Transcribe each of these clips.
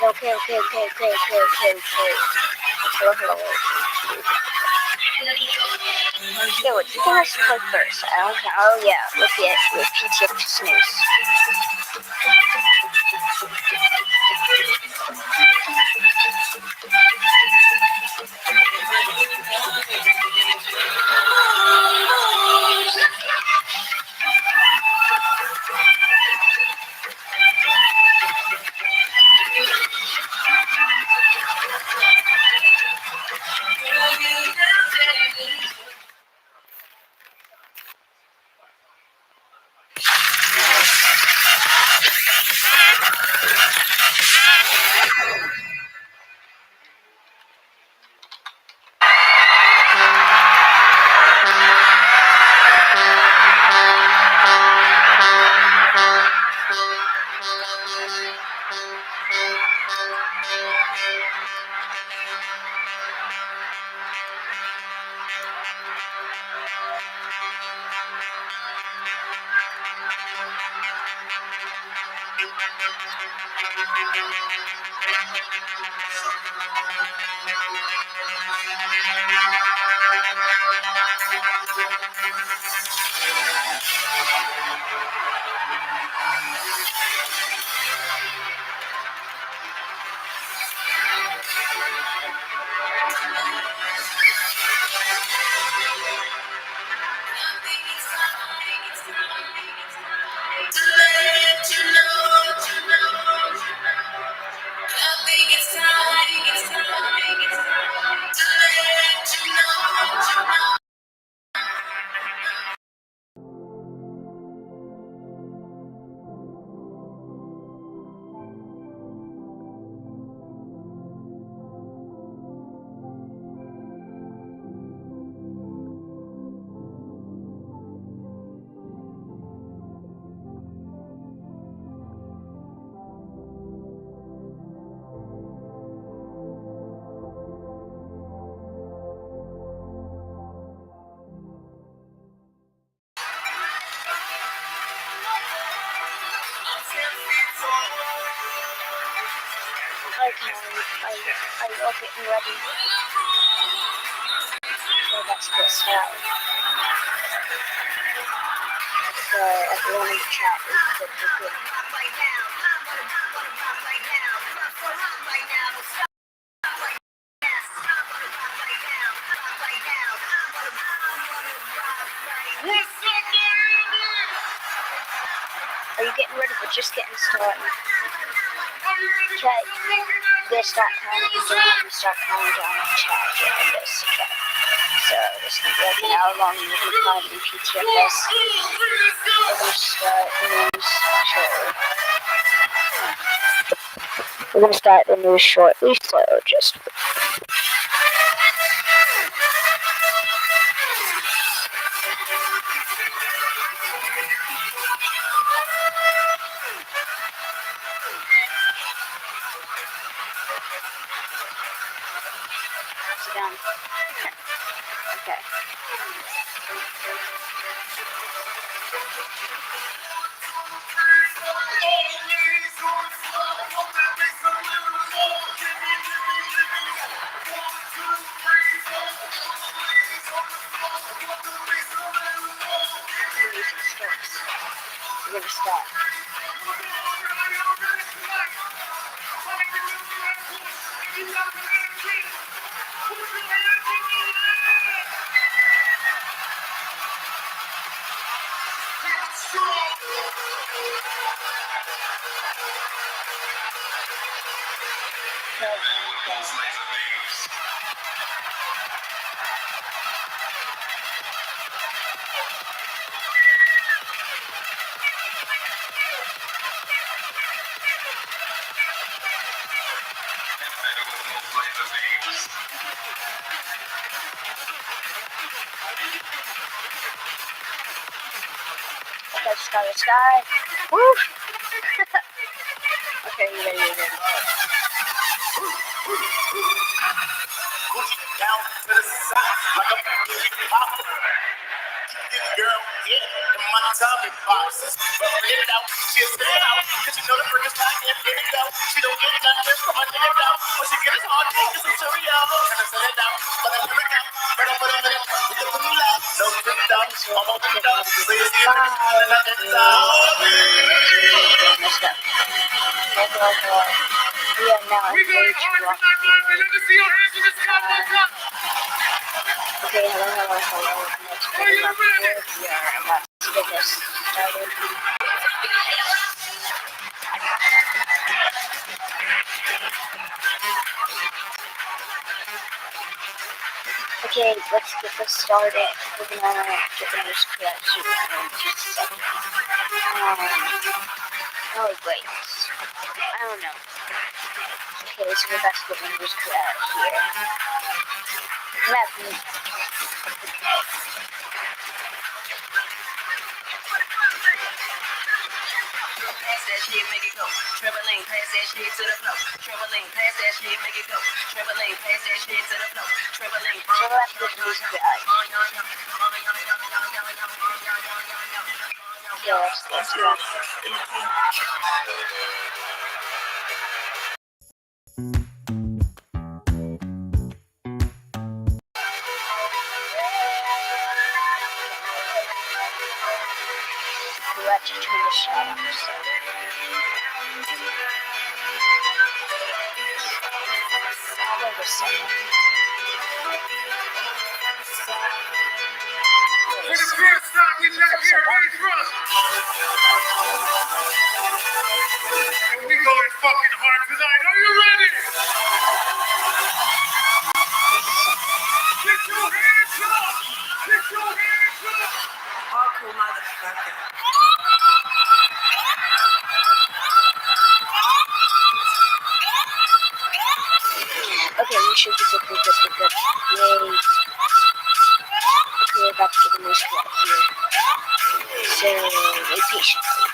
Hello. Yeah, what do you think I should play first? I don't know. Oh yeah, with PTF Snooze. Are you all getting ready? So that's the start. So everyone in the chat is good. Are you getting ready? We're just getting started. Okay, we're gonna start counting down the chat during this, okay? So this is gonna be like an hour long and we're gonna find in PTFS. We're gonna start the news shortly. We're gonna start the news shortly, so just sit down. Okay. We're gonna start. Sky. Woo! Okay, you ready? Down to the side, like a pop. Girl, yeah, in my tummy boxes. But it out, she'll spit it out. Cause you know the first time can't get it out. She don't get nothing from my We are now in age rock. Okay, hello. Let's put it up here. We are about to get this started. Okay, let's get this started. We're gonna get the news correct in just a second. Oh wait, I don't know. Okay, so we're about to get the news correct here. Pass that shit, make it go. Trembling, pass that shit to the floor. Trembling, pass that shit, make it go. Trembling, pass that shit to the floor. Trembling. So let's get the news correct. Yeah, let's get started. Let's turn the shot off. Wait a second. For the first time, we got here in trust. And we going fucking hard tonight. Are you ready? Get your hands up! Get your hands up! Hardcore motherfucker. Okay, we should be good. Yay. Okay, we're about to get the news correct here. So, wait patiently.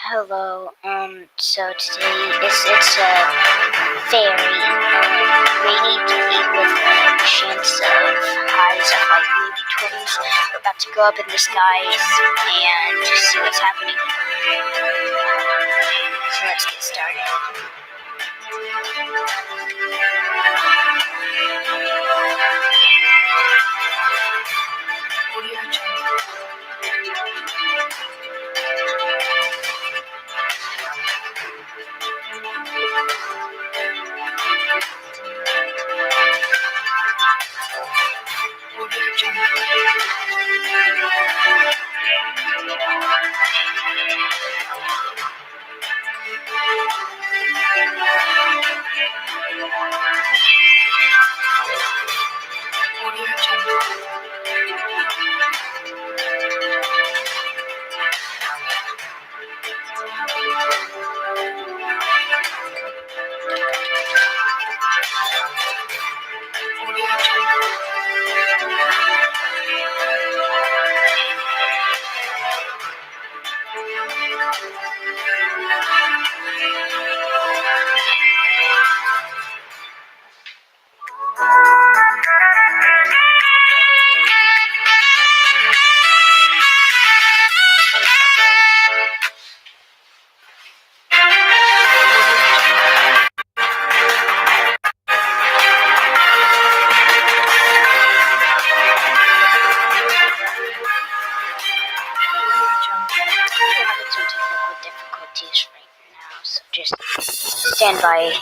Hello, so today it's a very rainy day with a chance of highs of like maybe 20s. We're about to go up in the skies and just see what's happening. So let's get started. Difficulties right now, so just stand by.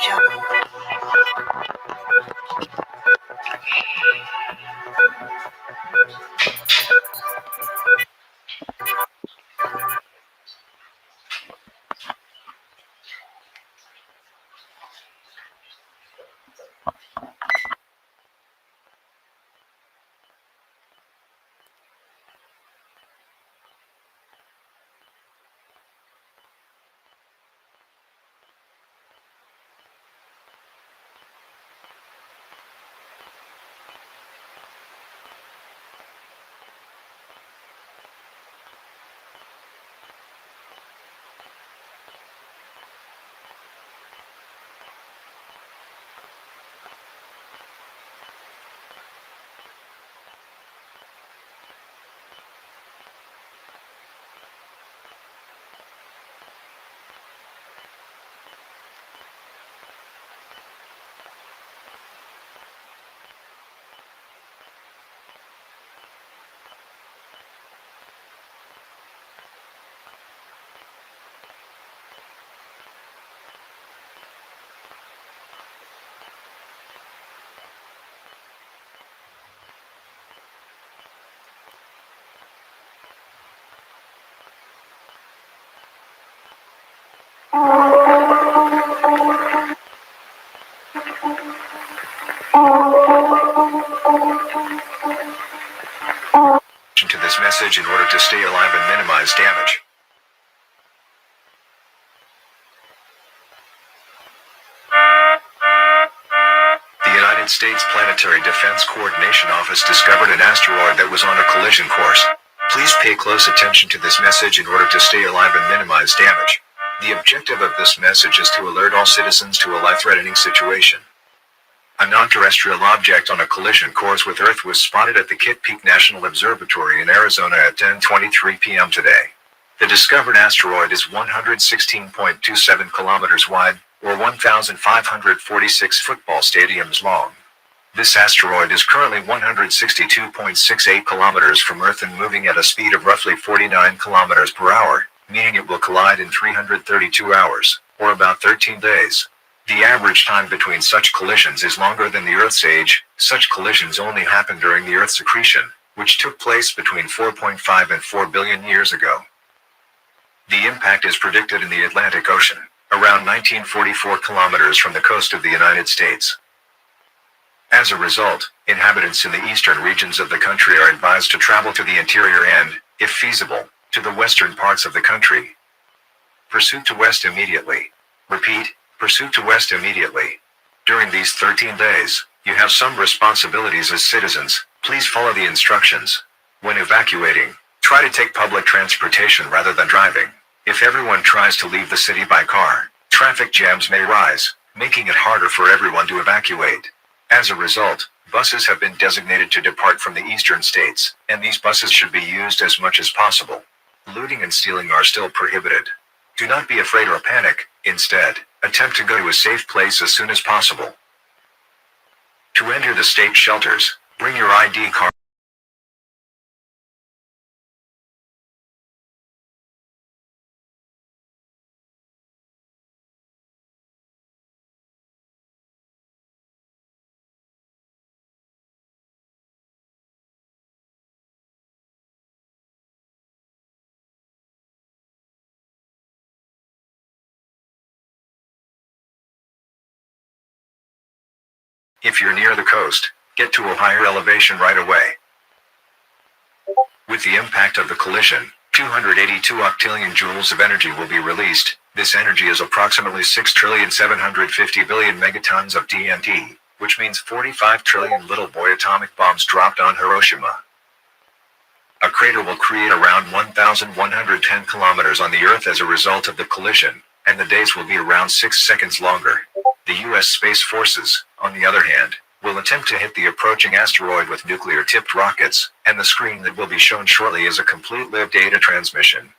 To this message in order to stay alive and minimize damage. The United States Planetary Defense Coordination Office discovered an asteroid that was on a collision course. Please pay close attention to this message in order to stay alive and minimize damage. The objective of this message is to alert all citizens to a life-threatening situation. A non-terrestrial object on a collision course with Earth was spotted at the Kitt Peak National Observatory in Arizona at 10:23 p.m. today. The discovered asteroid is 116.27 kilometers wide, or 1,546 football stadiums long. This asteroid is currently 162.68 kilometers from Earth and moving at a speed of roughly 49 kilometers per hour, meaning it will collide in 332 hours, or about 13 days. The average time between such collisions is longer than the Earth's age. Such collisions only happen during the Earth's accretion, which took place between 4.5 and 4 billion years ago. The impact is predicted in the Atlantic Ocean, around 1944 kilometers from the coast of the United States. As a result, inhabitants in the eastern regions of the country are advised to travel to the interior and, if feasible, to the western parts of the country. Pursuit to west immediately. Repeat, pursuit to west immediately. During these 13 days, you have some responsibilities as citizens. Please follow the instructions. When evacuating, try to take public transportation rather than driving. If everyone tries to leave the city by car, traffic jams may rise, making it harder for everyone to evacuate. As a result, buses have been designated to depart from the eastern states, and these buses should be used as much as possible. Looting and stealing are still prohibited. Do not be afraid or panic. Instead, attempt to go to a safe place as soon as possible. To enter the state shelters, bring your ID card. If you're near the coast, get to a higher elevation right away. With the impact of the collision, 282 octillion joules of energy will be released. This energy is approximately 6,750,000,000,000 megatons of TNT, which means 45 trillion little boy atomic bombs dropped on Hiroshima. A crater will create around 1,110 kilometers on the Earth as a result of the collision, and the days will be around 6 seconds longer. The U.S. Space Forces, on the other hand, will attempt to hit the approaching asteroid with nuclear-tipped rockets, and the screen that will be shown shortly is a complete-lived data transmission.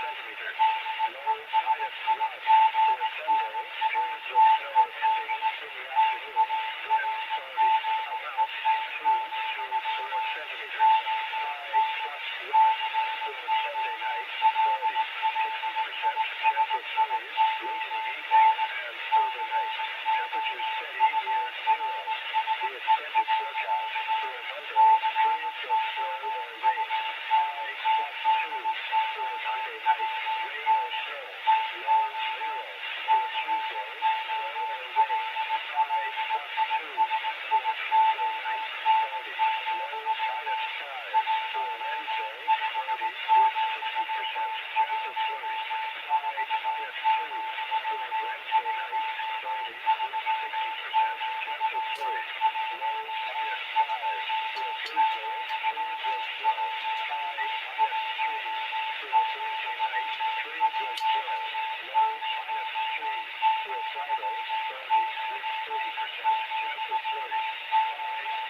centimeters. Low, highest rise for Sunday. Periods of snow ending in the afternoon. Winds cloudy. Amount 2 to 4 centimeters. High plus rise for Sunday night. Cloudy. 60% chance of flurries late in the evening and overnight. Temperatures steady near zero. The extended forecast for Monday. Periods of snow or rain. High plus 2 for Monday night. Rain or snow. Low 0 for Tuesday. Snow or rain. High plus 2 for Tuesday night. Cloudy. Low minus 5 for Wednesday. Cloudy with 60% chance of flurries. High minus 2 for Wednesday night. Cloudy with 60% chance of flurries. Low minus 5 for Thursday. Periods of snow. High minus 3 for Thursday night. Periods of snow. Low minus 3 for Friday. Cloudy with 30% chance of flurries.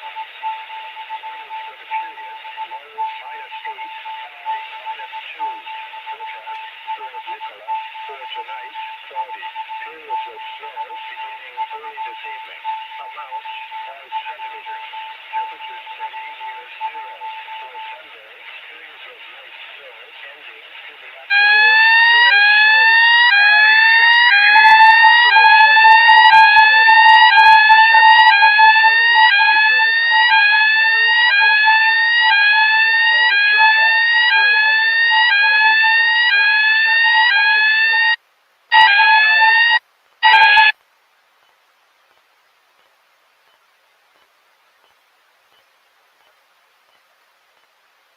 High minus for the period. Low minus 8. High minus 2. Forecast for Nicola for tonight. Cloudy. Periods of snow beginning early this evening. Amount 5 centimeters. Temperatures steady near zero. For Sunday, periods of light snow ending in the afternoon. Winds cloudy. High plus 3 for Sunday night. Cloudy. 30% chance of flurries before morning. Low minus 2. The extended forecast for Monday. Cloudy with 30% chance of flurries.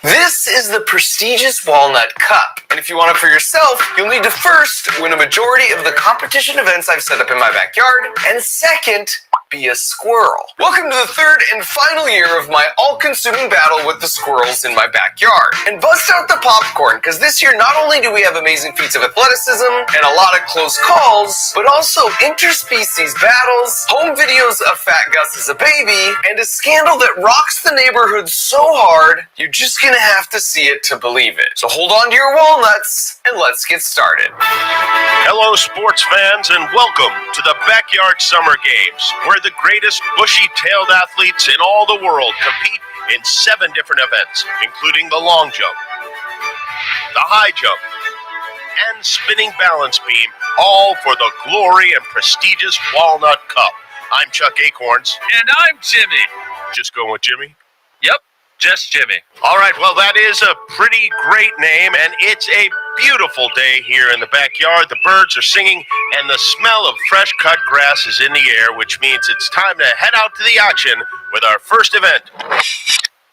This is the prestigious Walnut Cup, and if you want it for yourself, you'll need to first win a majority of the competition events I've set up in my backyard, and second, be a squirrel. Welcome to the third and final year of my all-consuming battle with the squirrels in my backyard. And bust out the popcorn, because this year not only do we have amazing feats of athleticism and a lot of close calls, but also interspecies battles, home videos of Fat Gus as a baby, and a scandal that rocks the neighborhood so hard, you're just gonna have to see it to believe it. So hold on to your walnuts, and let's get started. Hello, sports fans, and welcome to the Backyard Summer Games, where the greatest bushy-tailed athletes in all the world compete in 7 different events, including the long jump, the high jump, and spinning balance beam, all for the glory and prestigious Walnut Cup. I'm Chuck Acorns. And I'm Jimmy. Just going with Jimmy? Yep, just Jimmy. All right, well, that is a pretty great name, and it's a beautiful day here in the backyard. The birds are singing, and the smell of fresh-cut grass is in the air, which means it's time to head out to the action with our first event,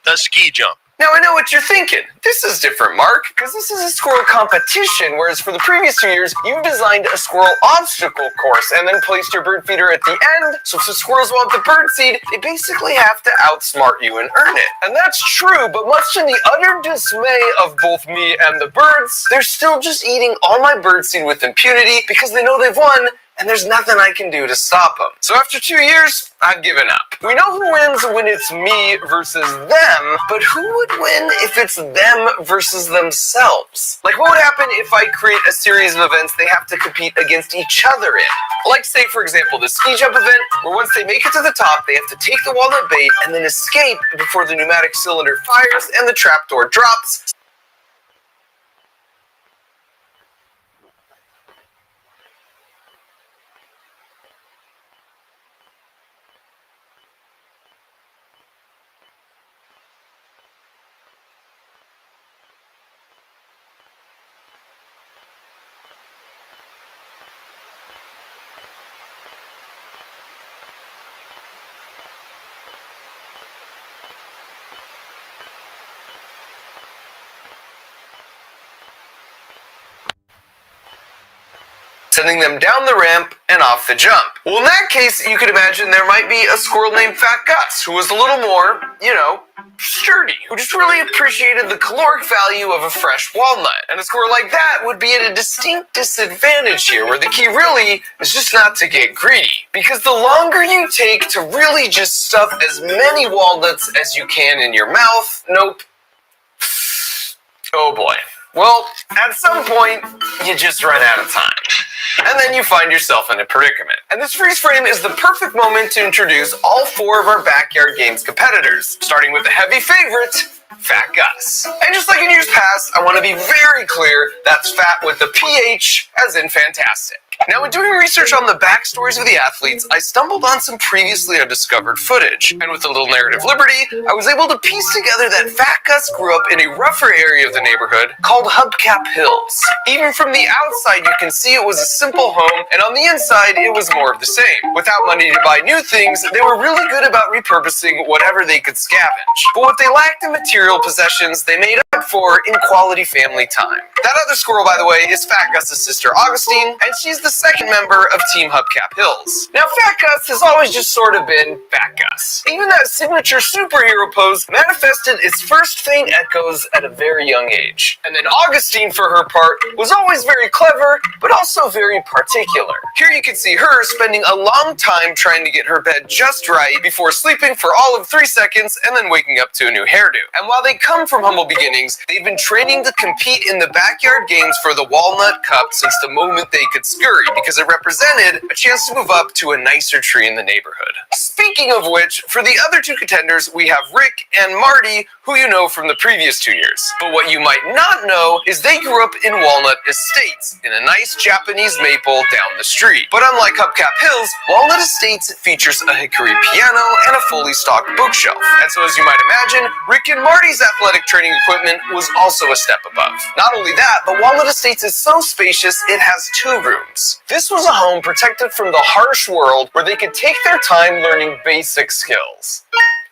the ski jump. Now I know what you're thinking. This is different, Mark, because this is a squirrel competition, whereas for the previous 2 years, you've designed a squirrel obstacle course and then placed your bird feeder at the end, so if the squirrels want the bird seed, they basically have to outsmart you and earn it. And that's true, but much to the utter dismay of both me and the birds, they're still just eating all my bird seed with impunity because they know they've won, and there's nothing I can do to stop them. So after 2 years, I've given up. We know who wins when it's me versus them, but who would win if it's them versus themselves? Like, what would happen if I create a series of events they have to compete against each other in? Like, say, for example, the ski jump event, where once they make it to the top, they have to take the walnut bait and then escape before the pneumatic cylinder fires and the trapdoor drops. sending them down the ramp and off the jump. Well, in that case, you could imagine there might be a squirrel named Fat Gus, who was a little more, sturdy, who just really appreciated the caloric value of a fresh walnut. And a squirrel like that would be at a distinct disadvantage here, where the key really is just not to get greedy. Because the longer you take to really just stuff as many walnuts as you can in your mouth, oh boy. Well, at some point, you just run out of time. And then you find yourself in a predicament. And this freeze frame is the perfect moment to introduce all 4 of our Backyard Games competitors, starting with the heavy favorite, Fat Gus. And just like in years past, I want to be very clear, that's fat with a PH, as in fantastic. Now, in doing research on the backstories of the athletes, I stumbled on some previously undiscovered footage. And with a little narrative liberty, I was able to piece together that Fat Gus grew up in a rougher area of the neighborhood called Hubcap Hills. Even from the outside, you can see it was a simple home, and on the inside, it was more of the same. Without money to buy new things, they were really good about repurposing whatever they could scavenge. But what they lacked in material possessions, they made up for in quality family time. That other squirrel, by the way, is Fat Gus's sister Augustine, and she's the second member of Team Hubcap Hills. Now, Fat Gus has always just sort of been Fat Gus. Even that signature superhero pose manifested its first faint echoes at a very young age. And then Augustine, for her part, was always very clever, but also very particular. Here you can see her spending a long time trying to get her bed just right before sleeping for all of 3 seconds and then waking up to a new hairdo. And while they come from humble beginnings, they've been training to compete in the Backyard Games for the Walnut Cup since the moment they could scurry, because it represented a chance to move up to a nicer tree in the neighborhood. Speaking of which, for the other 2 contenders, we have Rick and Marty, who you know from the previous 2 years. But what you might not know is they grew up in Walnut Estates, in a nice Japanese maple down the street. But unlike Hubcap Hills, Walnut Estates features a hickory piano and a fully stocked bookshelf. And so, as you might imagine, Rick and Marty's athletic training equipment was also a step above. Not only that, but Walnut Estates is so spacious, it has 2 rooms. This was a home protected from the harsh world where they could take their time learning basic skills,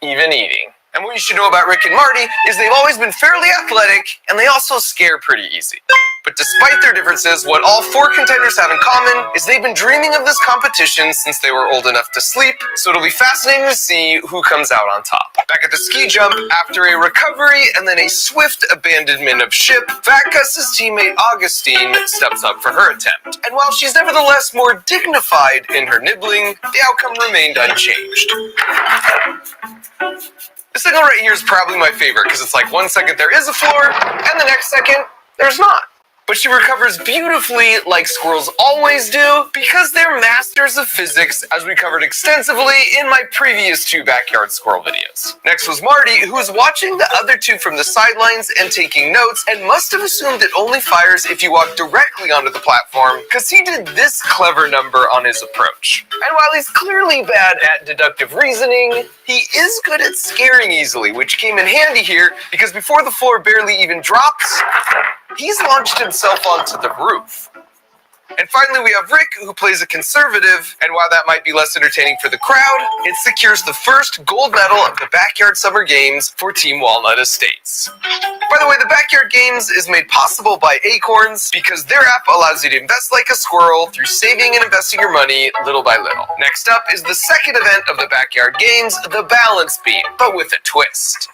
even eating. And what you should know about Rick and Marty is they've always been fairly athletic, and they also scare pretty easy. But despite their differences, what all 4 contenders have in common is they've been dreaming of this competition since they were old enough to sleep, so it'll be fascinating to see who comes out on top. Back at the ski jump, after a recovery and then a swift abandonment of ship, Fat Gus's teammate Augustine steps up for her attempt. And while she's nevertheless more dignified in her nibbling, the outcome remained unchanged. This signal right here is probably my favorite, because it's like 1 second there is a floor, and the next second, there's not. But she recovers beautifully like squirrels always do, because they're masters of physics, as we covered extensively in my previous 2 backyard squirrel videos. Next was Marty, who was watching the other 2 from the sidelines and taking notes, and must have assumed it only fires if you walk directly onto the platform, because he did this clever number on his approach. And while he's clearly bad at deductive reasoning, he is good at scaring easily, which came in handy here, because before the floor barely even drops, he's launched himself onto the roof. And finally, we have Rick, who plays a conservative, and while that might be less entertaining for the crowd, it secures the first gold medal of the Backyard Summer Games for Team Walnut Estates. By the way, the Backyard Games is made possible by Acorns, because their app allows you to invest like a squirrel through saving and investing your money little by little. Next up is the second event of the Backyard Games, the balance beam, but with a twist.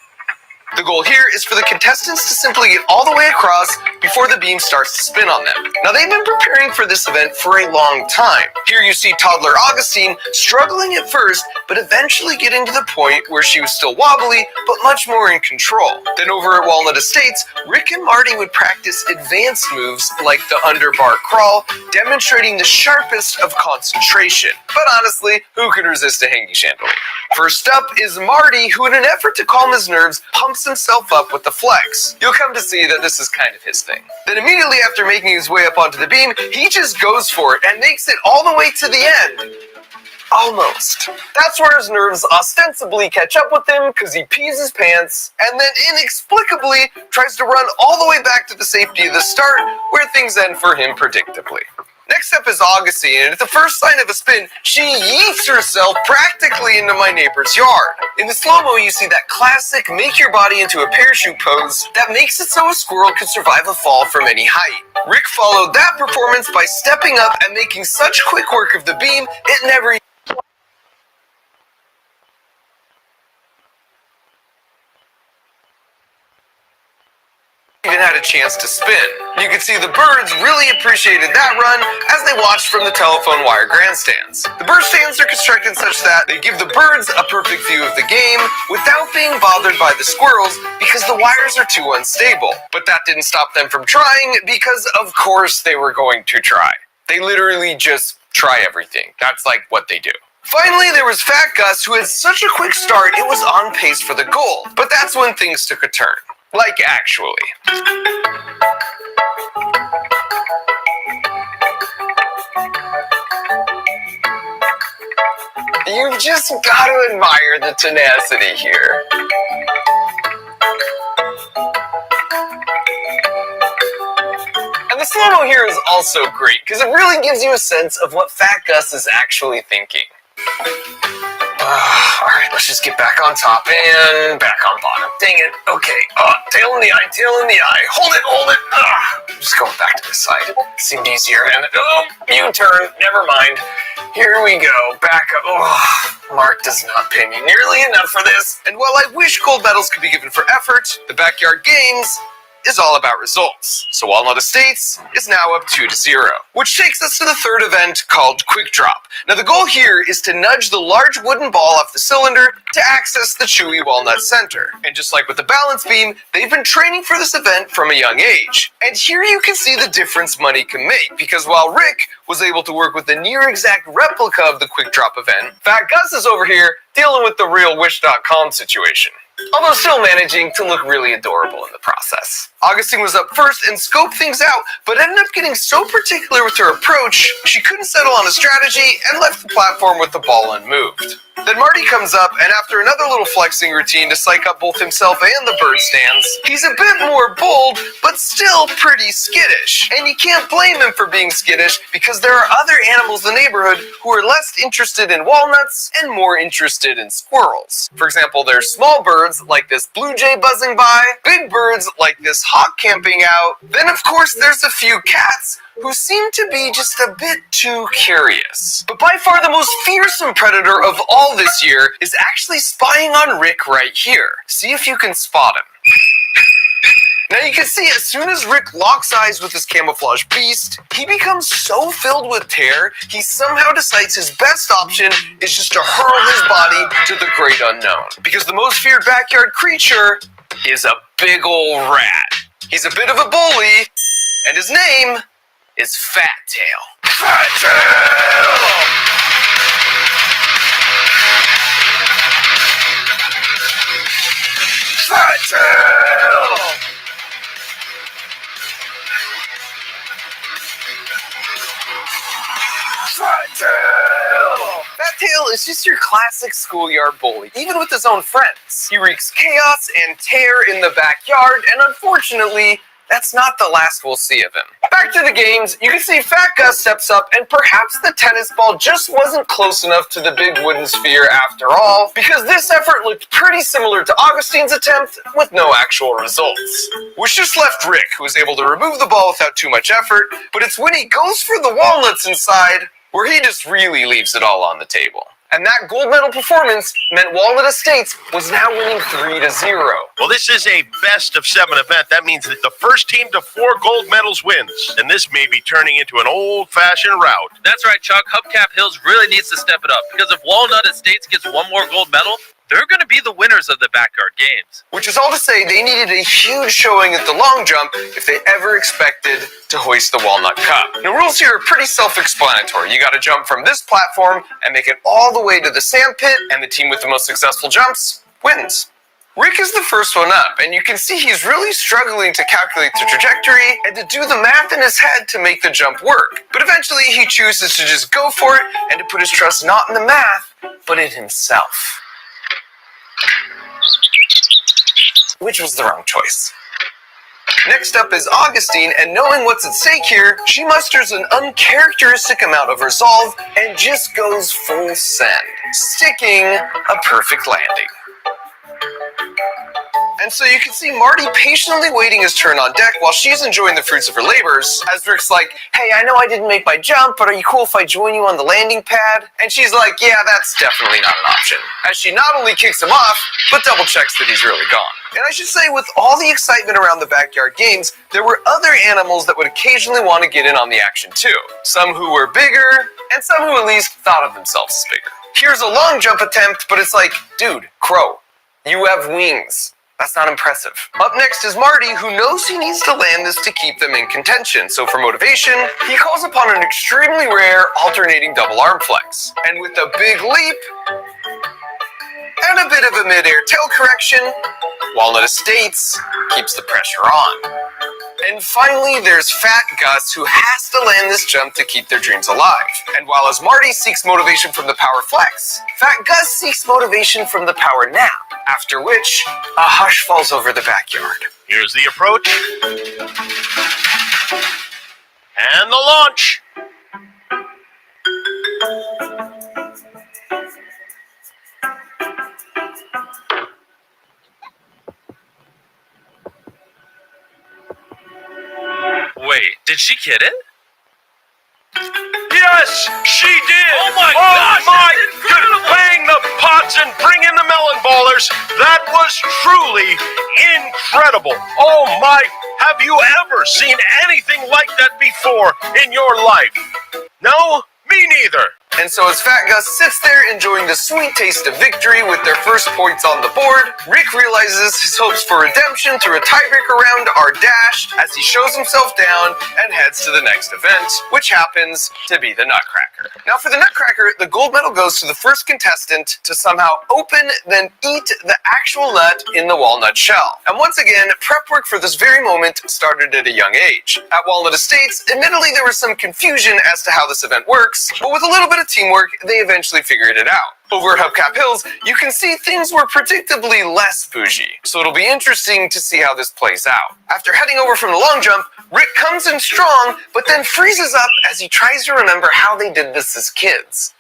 The goal here is for the contestants to simply get all the way across before the beam starts to spin on them. Now, they've been preparing for this event for a long time. Here you see toddler Augustine struggling at first, but eventually getting to the point where she was still wobbly, but much more in control. Then over at Walnut Estates, Rick and Marty would practice advanced moves like the underbar crawl, demonstrating the sharpest of concentration. But honestly, who could resist a hanging chandelier? First up is Marty, who in an effort to calm his nerves, pumps himself up with the flex. You'll come to see that this is kind of his thing. Then immediately after making his way up onto the beam, he just goes for it and makes it all the way to the end. Almost. That's where his nerves ostensibly catch up with him, because he pees his pants and then inexplicably tries to run all the way back to the safety of the start, where things end for him predictably. Next up is Augustine, and at the first sign of a spin, she yeets herself practically into my neighbor's yard. In the slow-mo, you see that classic make your body into a parachute pose that makes it so a squirrel could survive a fall from any height. Rick followed that performance by stepping up and making such quick work of the beam, it never even had a chance to spin. You can see the birds really appreciated that run as they watched from the telephone wire grandstands. The bird stands are constructed such that they give the birds a perfect view of the game without being bothered by the squirrels because the wires are too unstable. But that didn't stop them from trying because of course they were going to try. They literally just try everything. That's like what they do. Finally, there was Fat Gus, who had such a quick start it was on pace for the goal. But that's when things took a turn. Like, actually. You've just got to admire the tenacity here. And the slow-mo here is also great, because it really gives you a sense of what Fat Gus is actually thinking. Alright, let's just get back on top and back on bottom. Dang it. Okay. Tail in the eye, tail in the eye. Hold it, hold it. Just going back to this side. Seemed easier. And U-turn. Never mind. Here we go. Back up. Mark does not pay me nearly enough for this. And while I wish gold medals could be given for effort, the Backyard Games is all about results. So Walnut Estates is now up 2-0, which takes us to the third event called Quick Drop. Now the goal here is to nudge the large wooden ball off the cylinder to access the chewy walnut center. And just like with the balance beam, they've been training for this event from a young age. And here you can see the difference money can make, because while Rick was able to work with a near exact replica of the Quick Drop event, Fat Gus is over here dealing with the real Wish.com situation, although still managing to look really adorable in the process. Augustine was up first and scoped things out, but ended up getting so particular with her approach, she couldn't settle on a strategy and left the platform with the ball unmoved. Then Marty comes up, and after another little flexing routine to psych up both himself and the bird stands, he's a bit more bold, but still pretty skittish. And you can't blame him for being skittish, because there are other animals in the neighborhood who are less interested in walnuts and more interested in squirrels. For example, there's small birds like this blue jay buzzing by, big birds like this hawk camping out. Then of course there's a few cats who seem to be just a bit too curious. But by far the most fearsome predator of all this year is actually spying on Rick right here. See if you can spot him. Now you can see as soon as Rick locks eyes with his camouflage beast, he becomes so filled with terror, he somehow decides his best option is just to hurl his body to the great unknown. Because the most feared backyard creature is a big ol' rat. He's a bit of a bully, and his name is Fat Tail. Fat Tail! Fat Tail! Fat Tail! Fat Tail is just your classic schoolyard bully, even with his own friends. He wreaks chaos and terror in the backyard, and unfortunately, that's not the last we'll see of him. Back to the games, you can see Fat Gus steps up, and perhaps the tennis ball just wasn't close enough to the big wooden sphere after all, because this effort looked pretty similar to Augustine's attempt with no actual results. Which just left Rick, who was able to remove the ball without too much effort, but it's when he goes for the walnuts inside where he just really leaves it all on the table. And that gold medal performance meant Walnut Estates was now winning 3-0. Well, this is a best-of-7 event. That means that the first team to 4 gold medals wins. And this may be turning into an old-fashioned rout. That's right, Chuck. Hubcap Hills really needs to step it up, because if Walnut Estates gets one more gold medal, they're going to be the winners of the Backyard Games. Which is all to say they needed a huge showing at the long jump if they ever expected to hoist the Walnut Cup. The rules here are pretty self-explanatory. You got to jump from this platform and make it all the way to the sand pit, and the team with the most successful jumps wins. Rick is the first one up, and you can see he's really struggling to calculate the trajectory and to do the math in his head to make the jump work. But eventually he chooses to just go for it and to put his trust not in the math, but in himself. Which was the wrong choice. Next up is Augustine, and knowing what's at stake here, she musters an uncharacteristic amount of resolve and just goes full send, sticking a perfect landing. And so you can see Marty patiently waiting his turn on deck while she's enjoying the fruits of her labors, as Rick's like, hey, I know I didn't make my jump, but are you cool if I join you on the landing pad? And she's like, yeah, that's definitely not an option, as she not only kicks him off, but double checks that he's really gone. And I should say, with all the excitement around the backyard games, there were other animals that would occasionally want to get in on the action too. Some who were bigger, and some who at least thought of themselves as bigger. Here's a long jump attempt, but it's like, dude, crow, you have wings. That's not impressive. Up next is Marty, who knows he needs to land this to keep them in contention. So for motivation, he calls upon an extremely rare alternating double arm flex. And with a big leap, and a bit of a mid-air tail correction, Walnut Estates keeps the pressure on. And finally, there's Fat Gus, who has to land this jump to keep their dreams alive. And while as Marty seeks motivation from the power flex, Fat Gus seeks motivation from the power nap, after which, a hush falls over the backyard. Here's the approach. And the launch. Wait, did she get it? Yes, she did. Oh my gosh, my that's incredible. Playing the pots and bringing the melon ballers. That was truly incredible. Oh my, have you ever seen anything like that before in your life? No? Me neither. And so as Fat Gus sits there enjoying the sweet taste of victory with their first points on the board, Rick realizes his hopes for redemption through a tiebreaker round are dashed as he shows himself down and heads to the next event, which happens to be the Nutcracker. Now for the Nutcracker, the gold medal goes to the first contestant to somehow open, then eat the actual nut in the walnut shell. And once again, prep work for this very moment started at a young age. At Walnut Estates, admittedly there was some confusion as to how this event works, but with a little bit of teamwork, they eventually figured it out. Over at Hubcap Hills, you can see things were predictably less bougie, so it'll be interesting to see how this plays out. After heading over from the long jump, Rick comes in strong, but then freezes up as he tries to remember how they did this as kids.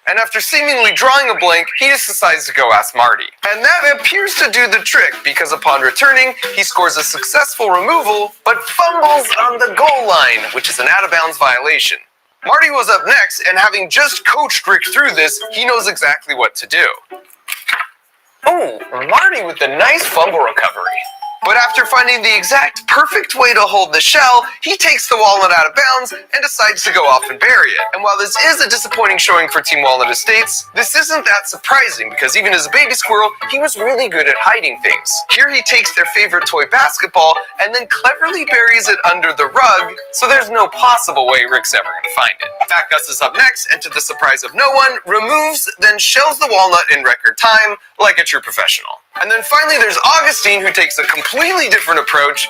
And after seemingly drawing a blank, he just decides to go ask Marty. And that appears to do the trick, because upon returning, he scores a successful removal, but fumbles on the goal line, which is an out-of-bounds violation. Marty was up next, and having just coached Rick through this, he knows exactly what to do. Oh, Marty with a nice fumble recovery. But after finding the exact perfect way to hold the shell, he takes the walnut out of bounds and decides to go off and bury it. And while this is a disappointing showing for Team Walnut Estates, this isn't that surprising because even as a baby squirrel, he was really good at hiding things. Here he takes their favorite toy basketball and then cleverly buries it under the rug, so there's no possible way Rick's ever going to find it. Fat Gus is up next, and to the surprise of no one, removes, then shells the walnut in record time, like a true professional. And then finally there's Augustine, who takes a completely different approach,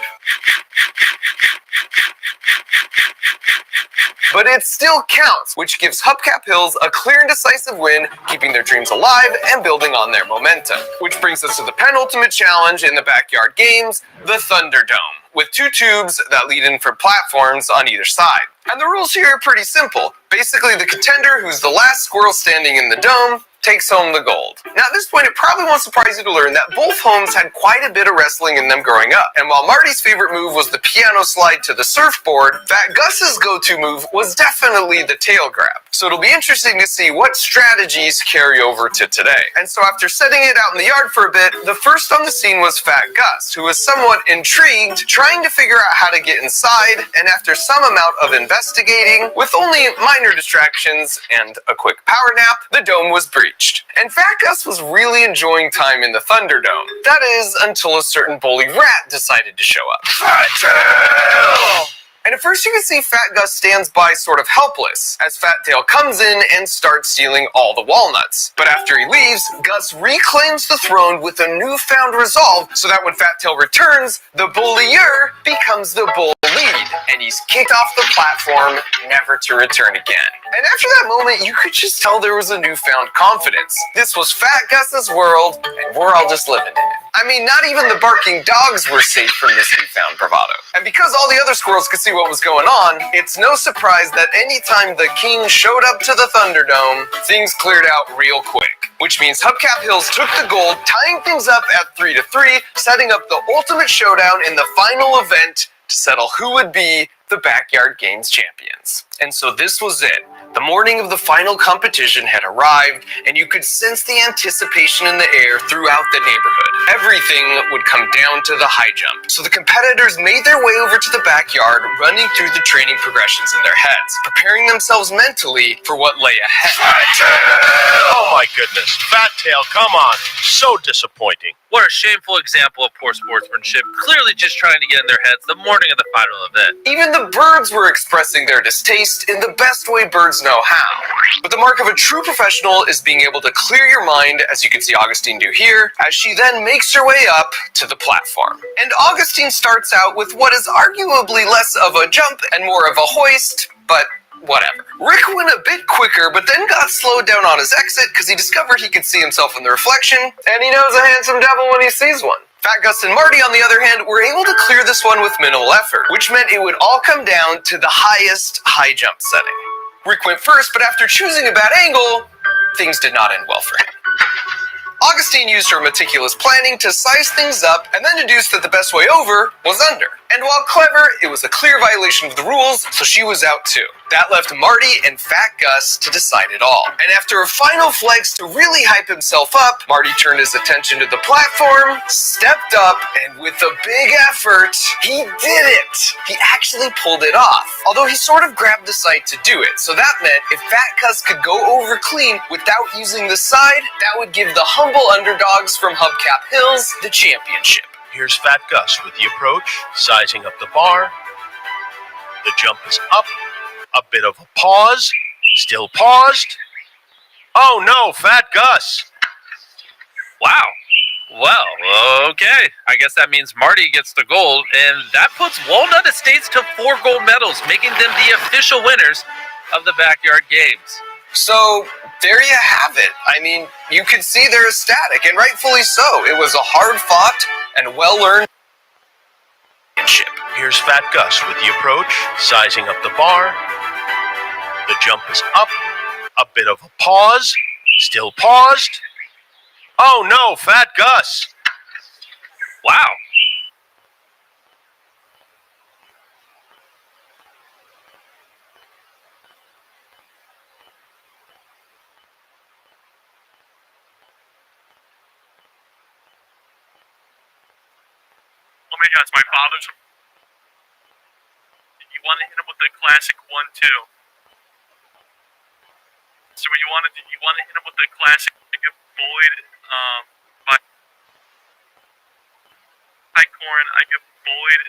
but it still counts, which gives Hubcap Hills a clear and decisive win, keeping their dreams alive and building on their momentum. Which brings us to the penultimate challenge in the backyard games, the Thunderdome, with two tubes that lead in for platforms on either side. And the rules here are pretty simple. Basically, the contender, who's the last squirrel standing in the dome, takes home the gold. Now at this point, it probably won't surprise you to learn that both homes had quite a bit of wrestling in them growing up. And while Marty's favorite move was the piano slide to the surfboard, Fat Gus's go-to move was definitely the tail grab. So it'll be interesting to see what strategies carry over to today. And so after setting it out in the yard for a bit, the first on the scene was Fat Gus, who was somewhat intrigued, trying to figure out how to get inside, and after some amount of investigating, with only minor distractions and a quick power nap, the dome was breached. And Fat Gus was really enjoying time in the Thunderdome. That is, until a certain bully rat decided to show up. Fat Tail! And at first you can see Fat Gus stands by sort of helpless, as Fat Tail comes in and starts stealing all the walnuts. But after he leaves, Gus reclaims the throne with a newfound resolve, so that when Fat Tail returns, the bullier becomes the bullied, and he's kicked off the platform, never to return again. And after that moment, you could just tell there was a newfound confidence. This was Fat Gus's world, and we're all just living in it. I mean, not even the barking dogs were safe from this newfound bravado. And because all the other squirrels could see what was going on, it's no surprise that anytime the king showed up to the Thunderdome, things cleared out real quick. Which means Hubcap Hills took the gold, tying things up at 3-3, setting up the ultimate showdown in the final event to settle who would be the Backyard Games champions. And so this was it. The morning of the final competition had arrived, and you could sense the anticipation in the air throughout the neighborhood. Everything would come down to the high jump. So the competitors made their way over to the backyard, running through the training progressions in their heads, preparing themselves mentally for what lay ahead. Oh my goodness, Fat Tail, come on. So disappointing. What a shameful example of poor sportsmanship, clearly just trying to get in their heads the morning of the final event. Even the birds were expressing their distaste in the best way birds know how. But the mark of a true professional is being able to clear your mind, as you can see Augustine do here, as she then makes her way up to the platform. And Augustine starts out with what is arguably less of a jump and more of a hoist, but whatever. Rick went a bit quicker, but then got slowed down on his exit because he discovered he could see himself in the reflection, and he knows a handsome devil when he sees one. Fat Gus and Marty, on the other hand, were able to clear this one with minimal effort, which meant it would all come down to the highest high jump setting. Rick went first, but after choosing a bad angle, things did not end well for him. Augustine used her meticulous planning to size things up and then deduced that the best way over was under. And while clever, it was a clear violation of the rules, so she was out too. That left Marty and Fat Gus to decide it all. And after a final flex to really hype himself up, Marty turned his attention to the platform, stepped up, and with a big effort, he did it! He actually pulled it off. Although he sort of grabbed the side to do it, so that meant if Fat Gus could go over clean without using the side, that would give the humble underdogs from Hubcap Hills the championship. Here's Fat Gus with the approach, sizing up the bar. The jump is up. A bit of a pause. Still paused. Oh no, Fat Gus! Wow. Well, okay. I guess that means Marty gets the gold, and that puts Walnut Estates to 4 gold medals, making them the official winners of the Backyard Games. So, there you have it. I mean, you could see they're ecstatic, and rightfully so. It was a hard-fought and well-earned championship. Here's Fat Gus with the approach, sizing up the bar. The jump is up. A bit of a pause. Still paused. Oh no, Fat Gus! Wow. Oh my God, it's my father's. You want to hit him with the classic 1-2. So you want to hit him with the classic Boyd. Hi Corin, I give Boyd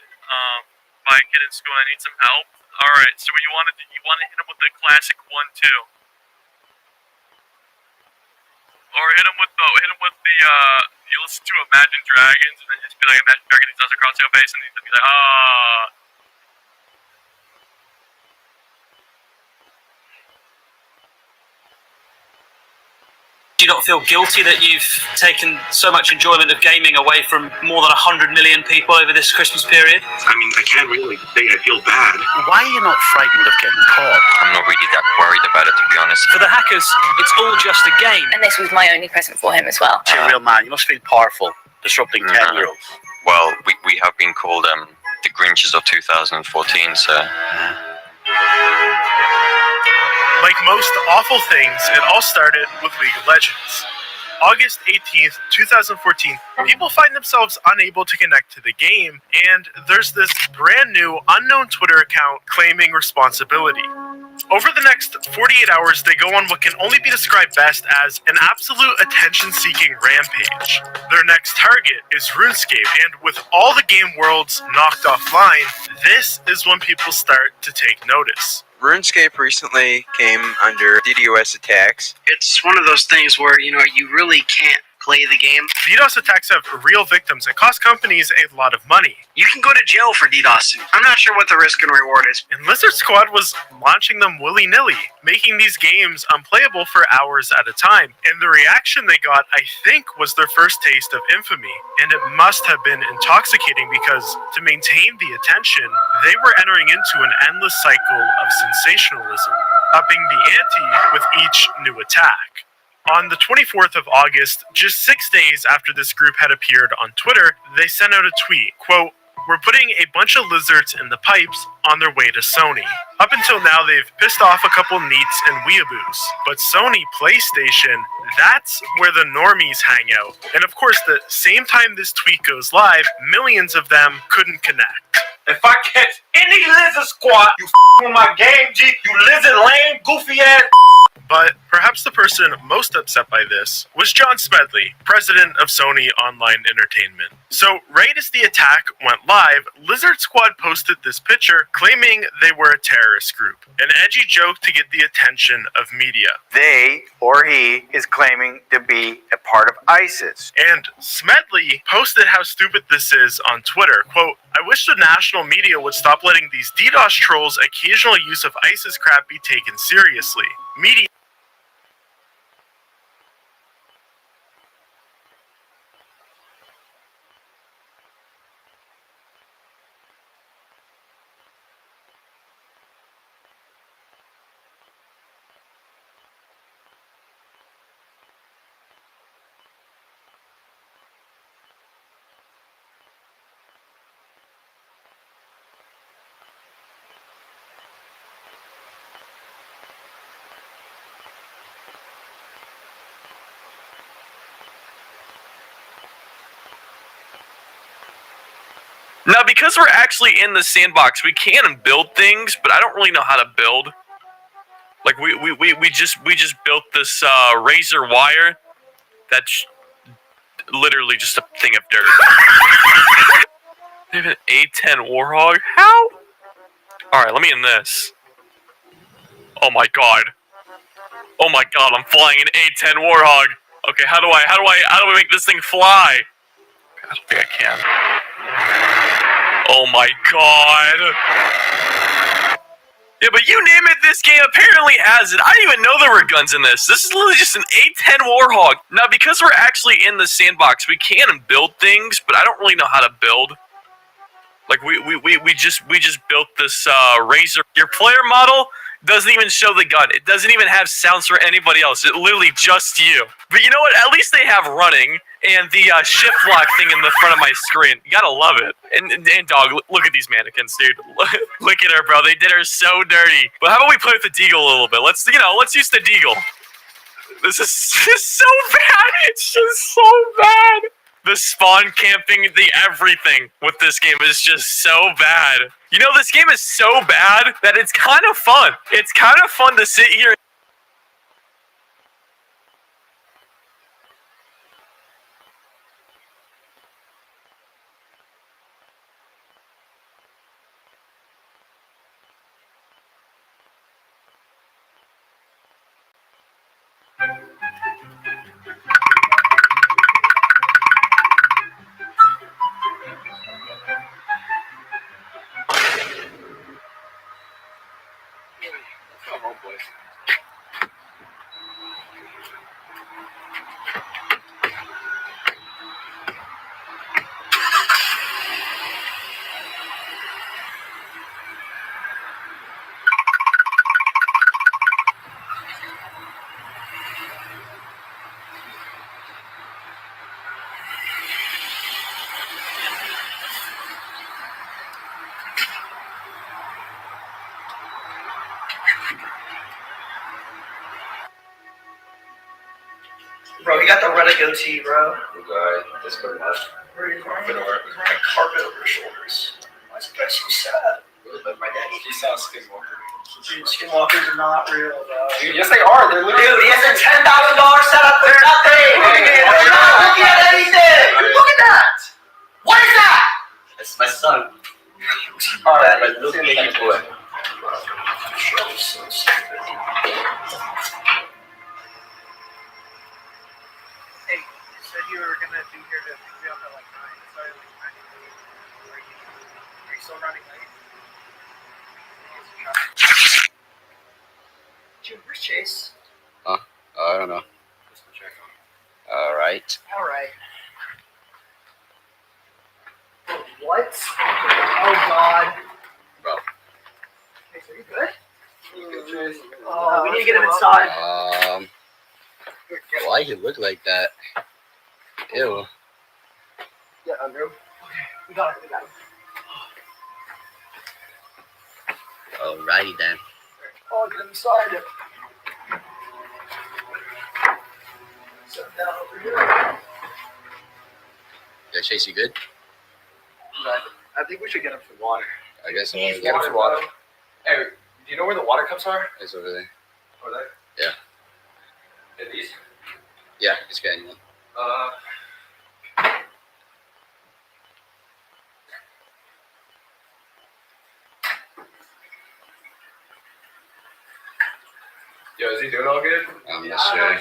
by kid in school. I need some help. All right, so you want to hit him with the classic 1-2. Or hit him with the you listen to Imagine Dragons and then just be like Imagine Dragons does across your face and he'd be like, Do you not feel guilty that you've taken so much enjoyment of gaming away from more than 100 million people over this Christmas period? I mean, I can't really say I feel bad. Why are you not frightened of getting caught? I'm not really that worried about it, to be honest. For the hackers, it's all just a game. And this was my only present for him as well. You're a real man. You must feel powerful, disrupting 10-year-olds. Well, we have been called the Grinches of 2014, so... Like most awful things, it all started with League of Legends. August 18th, 2014, people find themselves unable to connect to the game, and there's this brand new unknown Twitter account claiming responsibility. Over the next 48 hours, they go on what can only be described best as an absolute attention-seeking rampage. Their next target is RuneScape, and with all the game worlds knocked offline, this is when people start to take notice. RuneScape recently came under DDoS attacks. It's one of those things where, you really can't play the game. DDoS attacks have real victims and cost companies a lot of money. You can go to jail for DDoS. I'm not sure what the risk and reward is. And Lizard Squad was launching them willy-nilly, making these games unplayable for hours at a time. And the reaction they got, I think, was their first taste of infamy. And it must have been intoxicating because to maintain the attention, they were entering into an endless cycle of sensationalism, upping the ante with each new attack. On the 24th of August, just 6 days after this group had appeared on Twitter, they sent out a tweet, quote, "We're putting a bunch of lizards in the pipes on their way to Sony. Up until now, they've pissed off a couple neats and weeaboos. But Sony PlayStation, that's where the normies hang out." And of course, the same time this tweet goes live, millions of them couldn't connect. If I catch any Lizard Squad, you with my game, G, you lizard lame, goofy ass. But perhaps the person most upset by this was John Smedley, president of Sony Online Entertainment. So right as the attack went live, Lizard Squad posted this picture claiming they were a terrorist group, an edgy joke to get the attention of media. They, or he, is claiming to be a part of ISIS. And Smedley posted how stupid this is on Twitter, quote, "I wish the national media would stop letting these DDoS trolls' occasional use of ISIS crap be taken seriously. Media Now, because we're actually in the sandbox, we can build things, but I don't really know how to build. Like we just built this razor wire. That's literally just a thing of dirt. They have an A10 Warhog. How? All right, let me in this. Oh my god. Oh my god, I'm flying an A10 Warhog. Okay, how do I make this thing fly? I don't think I can. Oh my god. Yeah, but you name it, this game apparently has it. I didn't even know there were guns in this. This is literally just an A10 Warhog. Now, because we're actually in the sandbox, we can build things, but I don't really know how to build. Like, we just built this razor. Your player model doesn't even show the gun. It doesn't even have sounds for anybody else. It literally just you. But you know what? At least they have running and the shift lock thing in the front of my screen. You gotta love it. And dog, look at these mannequins, dude. Look at her, bro. They did her so dirty. But how about we play with the Deagle a little bit? Let's use the Deagle. This is so bad. It's just so bad. The spawn camping, the everything with this game is just so bad. You know, this game is so bad that it's kind of fun. It's kind of fun to sit here. Bro, you got the red goatee, bro. That's good enough. Where are you wearing? He's wearing a carpet over his shoulders. Why is he guy so sad? My dad, he sounds Skinwalker. Dude, skinwalkers are not real, bro. Dude, yes they are. They're literally. Dude, he has a $10,000 setup for nothing. We're not looking at anything. Look at that. What is that? It's my son. Alright, But look at me boy. Show is so stupid. Hey, had to be here to pick me up at like 9. It started at like 9:08. Are you still running late? Dude, where's Chase? Huh? I don't know. Alright. Alright. What? Oh god. Bro. Chase, are you good? Oh, we need to get him inside. Why you look like that? Ew. Yeah, Andrew. Okay, we got it. Alrighty then. Oh, get him inside. Sit down over here. Yeah, Chase, you good? I think we should get him some water. I guess I He want needs to get him some water, water. Hey, do you know where the water cups are? It's over there. Over there? Yeah. Yeah, these? Yeah, just get anyone. Yo, is he doing all good? I'm not sure.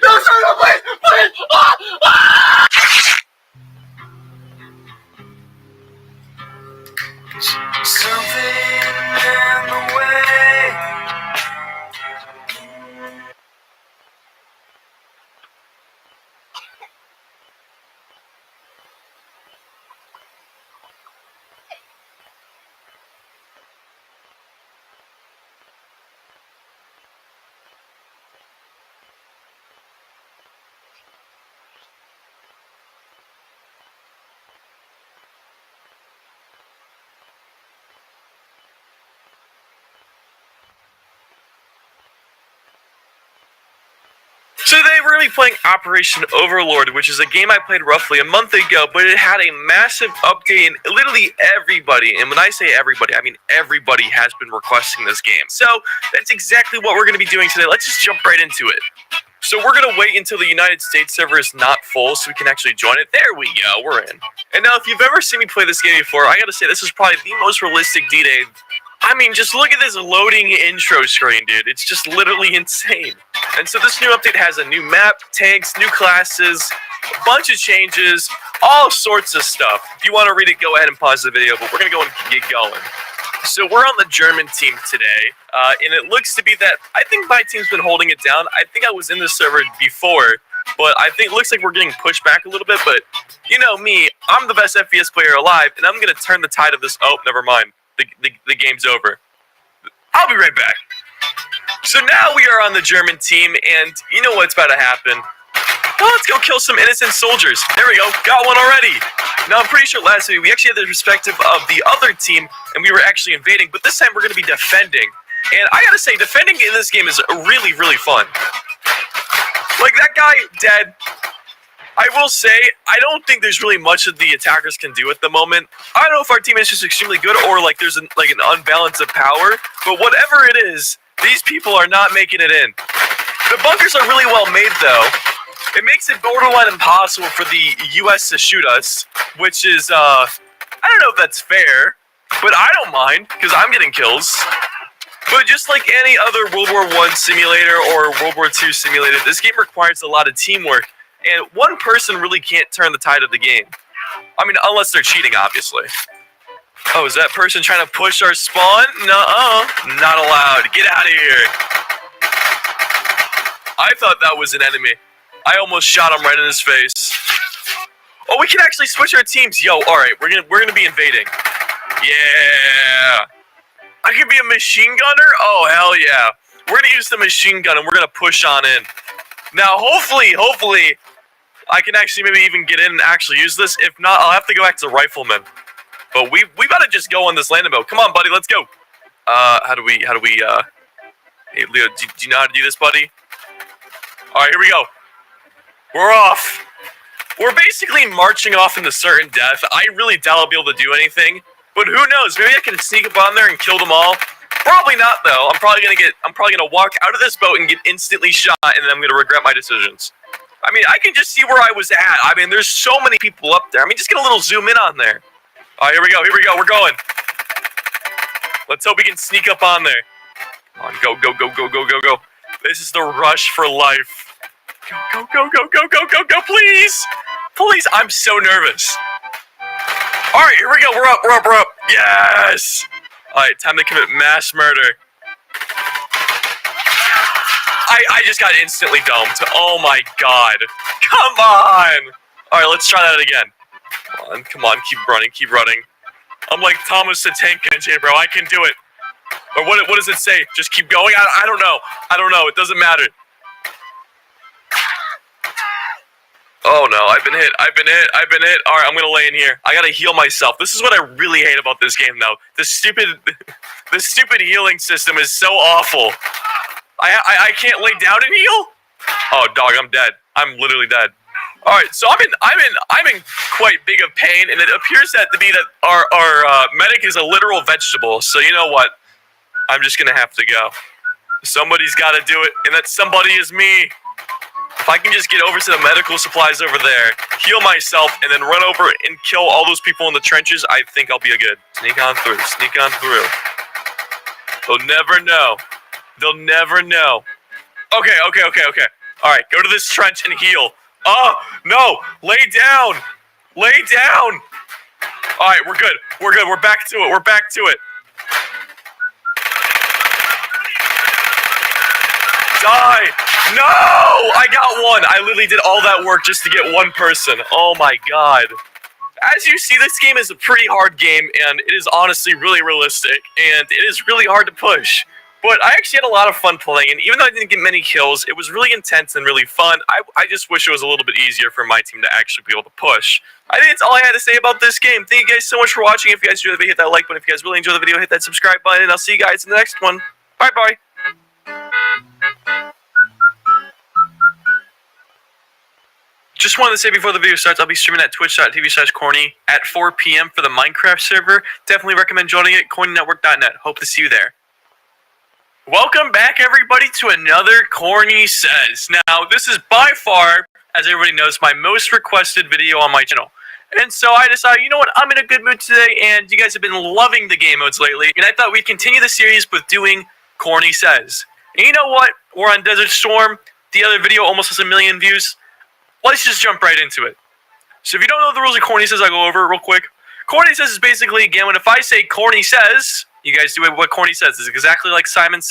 No, son of a bitch! Please! Something in the way. So today we're going to be playing Operation Overlord, which is a game I played roughly a month ago, but it had a massive update, and literally everybody, and when I say everybody, I mean everybody has been requesting this game. So that's exactly what we're going to be doing today. Let's just jump right into it. So we're going to wait until the United States server is not full so we can actually join it. There we go, we're in. And now if you've ever seen me play this game before, I gotta say this is probably the most realistic D-Day. I mean, just look at this loading intro screen, dude. It's just literally insane. And so this new update has a new map, tanks, new classes, a bunch of changes, all sorts of stuff. If you want to read it, go ahead and pause the video, but we're going to go and get going. So we're on the German team today, and it looks to be that I think my team's been holding it down. I think I was in the server before, but I think it looks like we're getting pushed back a little bit. But you know me, I'm the best FPS player alive, and I'm going to turn the tide of this. Oh, never mind. The game's over. I'll be right back. So now we are on the German team, and you know what's about to happen. Well, let's go kill some innocent soldiers. There we go. Got one already. Now, I'm pretty sure last week we actually had the perspective of the other team, and we were actually invading, but this time we're going to be defending. And I gotta say, defending in this game is really, really fun. Like, that guy, dead. I will say, I don't think there's really much that the attackers can do at the moment. I don't know if our team is just extremely good or like there's an unbalance of power, but whatever it is, these people are not making it in. The bunkers are really well made, though. It makes it borderline impossible for the U.S. to shoot us, which is, I don't know if that's fair, but I don't mind, because I'm getting kills. But just like any other World War I simulator or World War II simulator, this game requires a lot of teamwork. And one person really can't turn the tide of the game. I mean, unless they're cheating, obviously. Oh, is that person trying to push our spawn? Nuh-uh. Not allowed. Get out of here. I thought that was an enemy. I almost shot him right in his face. Oh, we can actually switch our teams. Yo, alright, we're gonna be invading. Yeah. I could be a machine gunner? Oh, hell yeah. We're gonna use the machine gun and we're gonna push on in. Now, hopefully, I can actually maybe even get in and actually use this. If not, I'll have to go back to Rifleman. But we gotta just go on this landing boat. Come on, buddy, let's go. How do we, hey, Leo, do you know how to do this, buddy? Alright, here we go. We're off. We're basically marching off into certain death. I really doubt I'll be able to do anything. But who knows? Maybe I can sneak up on there and kill them all. Probably not, though. I'm probably gonna walk out of this boat and get instantly shot, and then I'm gonna regret my decisions. I mean, I can just see where I was at. I mean, there's so many people up there. I mean, just get a little zoom in on there. Alright, here we go, we're going. Let's hope we can sneak up on there. Come on, go. This is the rush for life. Go, please! Please, I'm so nervous. Alright, here we go, we're up. Yes! Alright, time to commit mass murder. I just got instantly domed. Oh my god. Come on! Alright, let's try that again. Come on, keep running. I'm like Thomas the Tank Engine, bro. I can do it. Or what does it say? Just keep going? I don't know. It doesn't matter. Oh no, I've been hit. Alright, I'm gonna lay in here. I gotta heal myself. This is what I really hate about this game, though. The stupid healing system is so awful. I can't lay down and heal? Oh, dog, I'm dead. I'm literally dead. Alright, so I'm in quite big of pain, and it appears that our medic is a literal vegetable, so you know what? I'm just gonna have to go. Somebody's gotta do it, and that somebody is me. If I can just get over to the medical supplies over there, heal myself, and then run over and kill all those people in the trenches, I think I'll be a good. Sneak on through. They'll never know. Okay. Alright, go to this trench and heal. Oh, no! Lay down! Alright, we're good. We're back to it. Die! No! I got one! I literally did all that work just to get one person. Oh my god. As you see, this game is a pretty hard game, and it is honestly really realistic, and it is really hard to push. But I actually had a lot of fun playing, and even though I didn't get many kills, it was really intense and really fun. I just wish it was a little bit easier for my team to actually be able to push. I think that's all I had to say about this game. Thank you guys so much for watching. If you guys enjoyed the video, hit that like button. If you guys really enjoyed the video, hit that subscribe button, and I'll see you guys in the next one. Bye-bye. Just wanted to say before the video starts, I'll be streaming at twitch.tv/corny at 4 p.m. for the Minecraft server. Definitely recommend joining it, cornynetwork.net. Hope to see you there. Welcome back, everybody, to another Corny Says. Now, this is by far, as everybody knows, my most requested video on my channel. And so I decided, you know what, I'm in a good mood today, and you guys have been loving the game modes lately, and I thought we'd continue the series with doing Corny Says. And you know what? We're on Desert Storm. The other video almost has 1 million views. Let's just jump right into it. So if you don't know the rules of Corny Says, I'll go over it real quick. Corny Says is basically, again, if I say Corny Says, you guys do what Corny Says. It's exactly like Simon said.